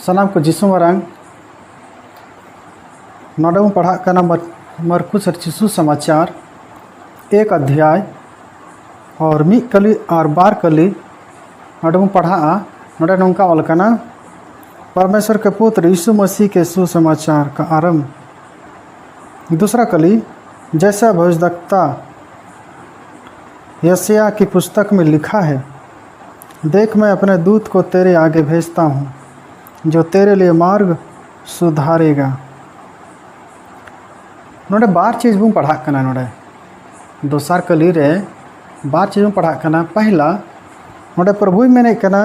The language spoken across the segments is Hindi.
सानाम को जिसु मारांग नोडे बो पढ़ा कना मरकुस चिसु समाचार 1 अध्याय और मिद कली और 12 कली नोडे बो पढ़ा नोडे नोंका ऑल कना परमेश्वर के पुत्र यीशु मसीह के सुसमाचार का आरंभ। दूसरा कली जैसा भविष्यवक्ता यशायाह की पुस्तक में लिखा है, देख मैं अपने दूत को तेरे आगे भेजता हूँ जो तेरे लिए मार्ग सुधारेगा। नोडे 12 चीज़ बो पढ़ा कना नोडे दोसार कली रे 12 चीज़ बो पढ़ा कना। पहला नोडे प्रभु मेने कना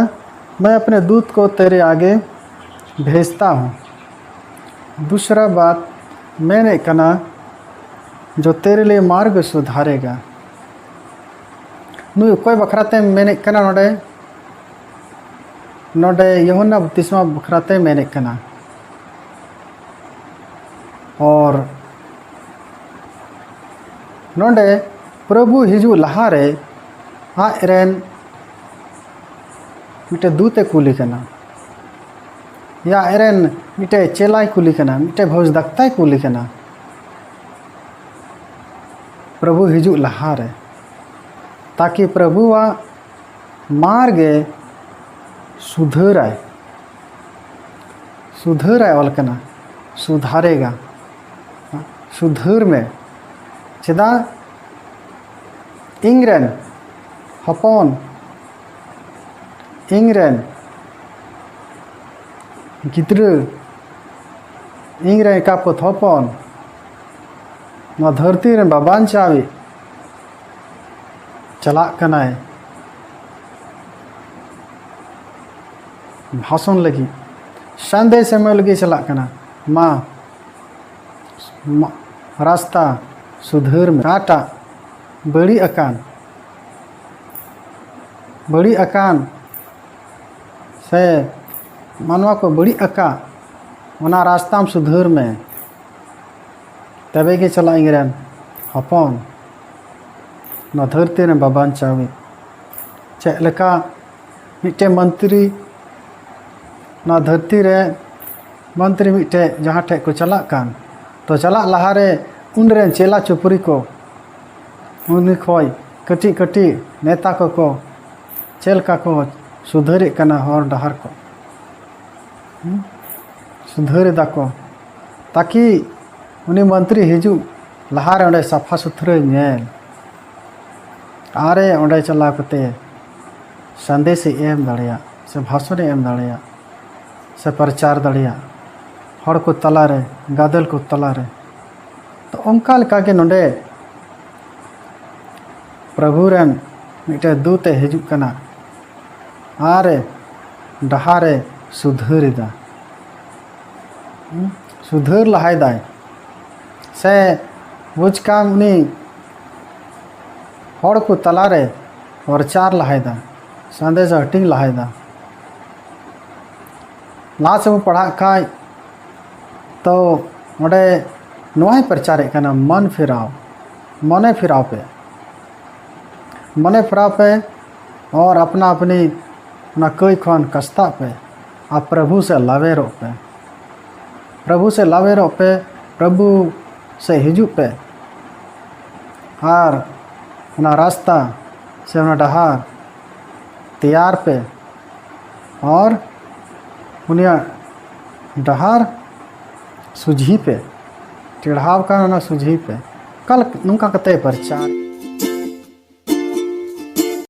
मैं अपने दूत को तेरे आगे भेजता हूँ। दूसरा बात मैंने कना जो तेरे लिए मार्ग सुधारेगा। नु कोई बखराते मैंने कना नोडे नोडे यूहन्ना बपतिस्मा बखराते मैंने कना और नोडे प्रभु हिजू लहारे आरेन मिटे दूते कुली कना या एरेन मिटे चेलाई कुली कना मिटे भविष्यवक्ता कुली कना। प्रभु हिजू लहारे ताकि प्रभुआ मार्गे सुधराय ऑल कना सुधारेगा सुधर में चेदा इंग्रेन हपन इंग्रेन गिद्र इंग्रेन कापत हपन ना धरती रे बाबान चावी चला कनाय भाषण लगी संदेश में लगी चला कना माँ रास्ता सुधर में काटा बड़ी अकान से मानवा को बड़ी अका वना रास्ता में सुधर में तबे के चला इंग्रेन हपन न धरती ने बाबान चावी चेलका मिटे मंत्री ना धरती रे मंत्री मिटे जहाँ ठे को चला कान तो चला लहारे उनरे चेला चुपरी को उन खोय कटी कटी नेता को चेलका को सुधर कना हर डहार को सुधर दाको ताकि उनी मंत्री हिजू लहारे ओंडे साफा सुथरा नेल आरे ओंडे चला कते संदेश एम दाड़िया से भाषण एम दाड़िया से प्रचार दाड़िया हर को तलारे गादल को तलारे तो onka लेका के नोंडे प्रभु रेन मिटे दूते हिजू कना आरे डहारे सुधरदा सुधर लहाय दाय से बुझ काम उनी हर को तलारे प्रचार लहायदा संदेश हटिंग लहायदा ला से पढ़ा खाय तो ओडे नोय प्रचार कना मन फिराव मने फिराव पे और अपना अपनी ना कोई खन कस्ता पे आप प्रभु से लावेरो पे प्रभु से हिजू पे और ना रास्ता से ना डहार तैयार पे और उनिया डहार सुझी पे टेढ़ाव का ना सुझी पे कल नुका कते प्रचार।